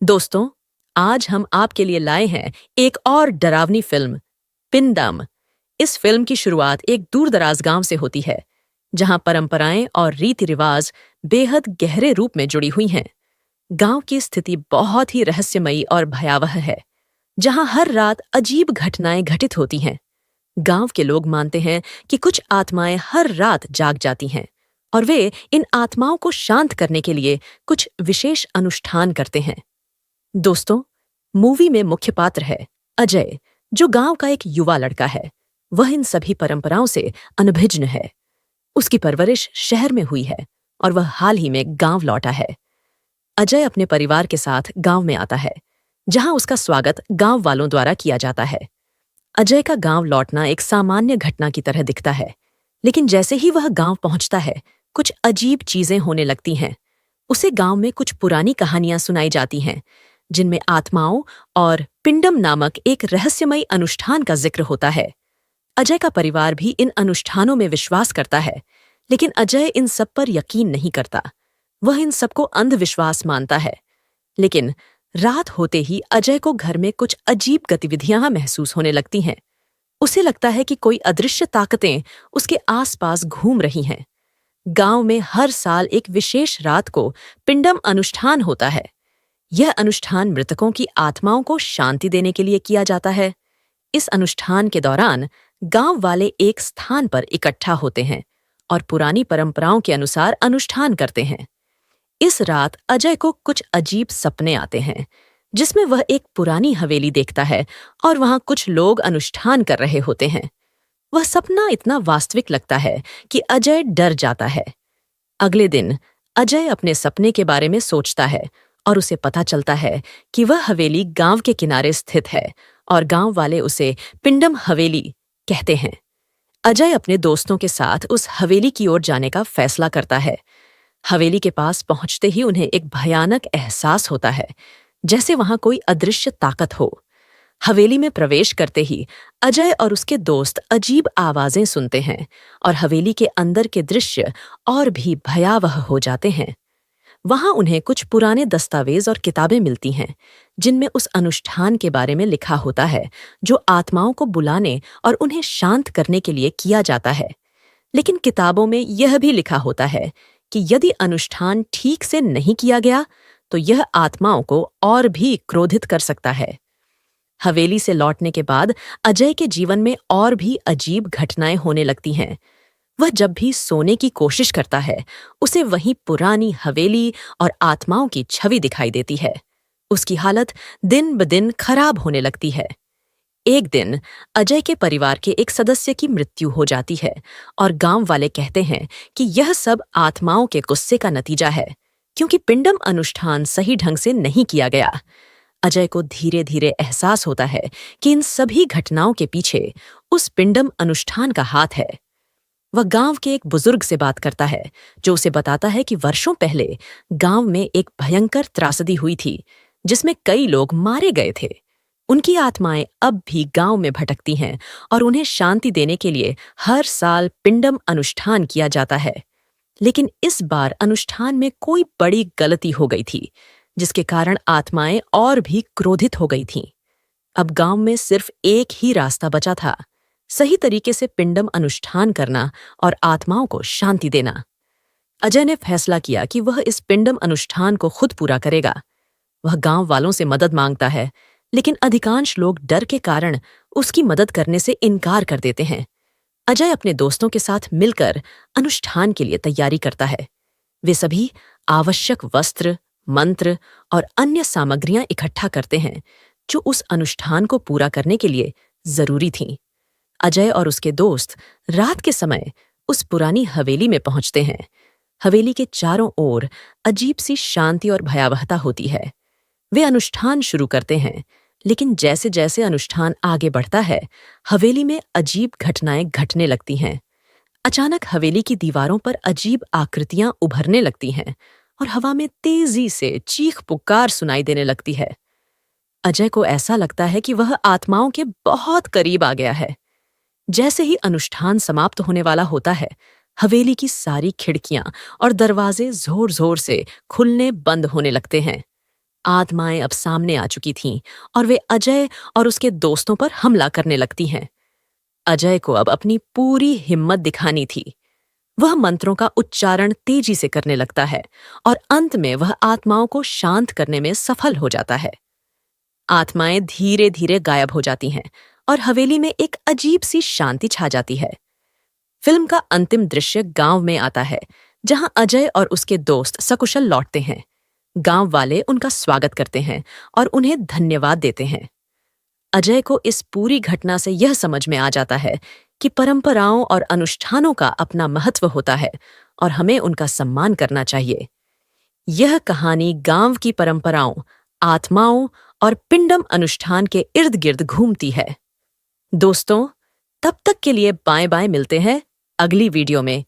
दोस्तों, आज हम आपके लिए लाए हैं एक और डरावनी फिल्म, पिंडम। इस फिल्म की शुरुआत एक दूरदराज गांव से होती है, जहां परंपराएं और रीति रिवाज बेहद गहरे रूप में जुड़ी हुई हैं। गांव की स्थिति बहुत ही रहस्यमयी और भयावह है, जहां हर रात अजीब घटनाएं घटित होती हैं। गांव के लोग मानते हैं कि कुछ आत्माएं हर रात जाग जाती हैं और वे इन आत्माओं को शांत करने के लिए कुछ विशेष अनुष्ठान करते हैं। दोस्तों, मूवी में मुख्य पात्र है अजय, जो गांव का एक युवा लड़का है। वह इन सभी परंपराओं से अनभिज्ञ है। उसकी परवरिश शहर में हुई है और वह हाल ही में गांव लौटा है। अजय अपने परिवार के साथ गांव में आता है, जहां उसका स्वागत गांव वालों द्वारा किया जाता है। अजय का गांव लौटना एक सामान्य घटना की तरह दिखता है, लेकिन जैसे ही वह गांव पहुंचता है, कुछ अजीब चीजें होने लगती हैं। उसे गांव में कुछ पुरानी कहानियां सुनाई जाती हैं, जिनमें आत्माओं और पिंडम नामक एक रहस्यमयी अनुष्ठान का जिक्र होता है। अजय का परिवार भी इन अनुष्ठानों में विश्वास करता है, लेकिन अजय इन सब पर यकीन नहीं करता। वह इन सबको अंधविश्वास मानता है। लेकिन रात होते ही अजय को घर में कुछ अजीब गतिविधियां महसूस होने लगती हैं। उसे लगता है कि कोई अदृश्य ताकतें उसके आसपास घूम रही हैं। गांव में हर साल एक विशेष रात को पिंडम अनुष्ठान होता है। यह अनुष्ठान मृतकों की आत्माओं को शांति देने के लिए किया जाता है। इस अनुष्ठान के दौरान गांव वाले एक स्थान पर इकट्ठा होते हैं और पुरानी परंपराओं के अनुसार अनुष्ठान करते हैं। इस रात अजय को कुछ अजीब सपने आते हैं, जिसमें वह एक पुरानी हवेली देखता है और वहां कुछ लोग अनुष्ठान कर रहे होते हैं। वह सपना इतना वास्तविक लगता है कि अजय डर जाता है। अगले दिन अजय अपने सपने के बारे में सोचता है और उसे पता चलता है कि वह हवेली गांव के किनारे स्थित है और गांव वाले उसे पिंडम हवेली कहते हैं। अजय अपने दोस्तों के साथ उस हवेली की ओर जाने का फैसला करता है। हवेली के पास पहुंचते ही उन्हें एक भयानक एहसास होता है, जैसे वहां कोई अदृश्य ताकत हो। हवेली में प्रवेश करते ही अजय और उसके दोस्त अजीब आवाजें सुनते हैं और हवेली के अंदर के दृश्य और भी भयावह हो जाते हैं। वहां उन्हें कुछ पुराने दस्तावेज और किताबें मिलती हैं, जिनमें उस अनुष्ठान के बारे में लिखा होता है, जो आत्माओं को बुलाने और उन्हें शांत करने के लिए किया जाता है। लेकिन किताबों में यह भी लिखा होता है कि यदि अनुष्ठान ठीक से नहीं किया गया, तो यह आत्माओं को और भी क्रोधित कर सकता है। हवेली से लौटने के बाद अजय के जीवन में और भी अजीब घटनाएं होने लगती हैं। वह जब भी सोने की कोशिश करता है, उसे वहीं पुरानी हवेली और आत्माओं की छवि दिखाई देती है। उसकी हालत दिन ब दिन खराब होने लगती है। एक दिन अजय के परिवार के एक सदस्य की मृत्यु हो जाती है और गांव वाले कहते हैं कि यह सब आत्माओं के गुस्से का नतीजा है, क्योंकि पिंडम अनुष्ठान सही ढंग से नहीं किया गया। अजय को धीरे धीरे एहसास होता है कि इन सभी घटनाओं के पीछे उस पिंडम अनुष्ठान का हाथ है। वह गांव के एक बुजुर्ग से बात करता है, जो उसे बताता है कि वर्षों पहले गांव में एक भयंकर त्रासदी हुई थी, जिसमें कई लोग मारे गए थे। उनकी आत्माएं अब भी गांव में भटकती हैं और उन्हें शांति देने के लिए हर साल पिंडम अनुष्ठान किया जाता है। लेकिन इस बार अनुष्ठान में कोई बड़ी गलती हो गई थी, जिसके कारण आत्माएं और भी क्रोधित हो गई थीं। अब गांव में सिर्फ एक ही रास्ता बचा था, सही तरीके से पिंडम अनुष्ठान करना और आत्माओं को शांति देना। अजय ने फैसला किया कि वह इस पिंडम अनुष्ठान को खुद पूरा करेगा। वह गांव वालों से मदद मांगता है, लेकिन अधिकांश लोग डर के कारण उसकी मदद करने से इनकार कर देते हैं। अजय अपने दोस्तों के साथ मिलकर अनुष्ठान के लिए तैयारी करता है। वे सभी आवश्यक वस्त्र, मंत्र और अन्य सामग्रियां इकट्ठा करते हैं, जो उस अनुष्ठान को पूरा करने के लिए जरूरी थीं। अजय और उसके दोस्त रात के समय उस पुरानी हवेली में पहुंचते हैं। हवेली के चारों ओर अजीब सी शांति और भयावहता होती है। वे अनुष्ठान शुरू करते हैं, लेकिन जैसे जैसे अनुष्ठान आगे बढ़ता है, हवेली में अजीब घटनाएं घटने लगती हैं। अचानक हवेली की दीवारों पर अजीब आकृतियां उभरने लगती हैं और हवा में तेजी से चीख पुकार सुनाई देने लगती है। अजय को ऐसा लगता है कि वह आत्माओं के बहुत करीब आ गया है। जैसे ही अनुष्ठान समाप्त होने वाला होता है, हवेली की सारी खिड़कियां और दरवाजे जोर जोर से खुलने बंद होने लगते हैं। आत्माएं अब सामने आ चुकी थीं और वे अजय और उसके दोस्तों पर हमला करने लगती हैं। अजय को अब अपनी पूरी हिम्मत दिखानी थी। वह मंत्रों का उच्चारण तेजी से करने लगता है और अंत में वह आत्माओं को शांत करने में सफल हो जाता है। आत्माएं धीरे धीरे गायब हो जाती हैं और हवेली में एक अजीब सी शांति छा जाती है। फिल्म का अंतिम दृश्य गांव में आता है, जहां अजय और उसके दोस्त सकुशल लौटते हैं। गांव वाले उनका स्वागत करते हैं और उन्हें धन्यवाद देते हैं। अजय को इस पूरी घटना से यह समझ में आ जाता है कि परंपराओं और अनुष्ठानों का अपना महत्व होता है और हमें उनका सम्मान करना चाहिए। यह कहानी गांव की परंपराओं, आत्माओं और पिंडम अनुष्ठान के इर्द गिर्द घूमती है। दोस्तों, तब तक के लिए बाय बाय, मिलते हैं अगली वीडियो में।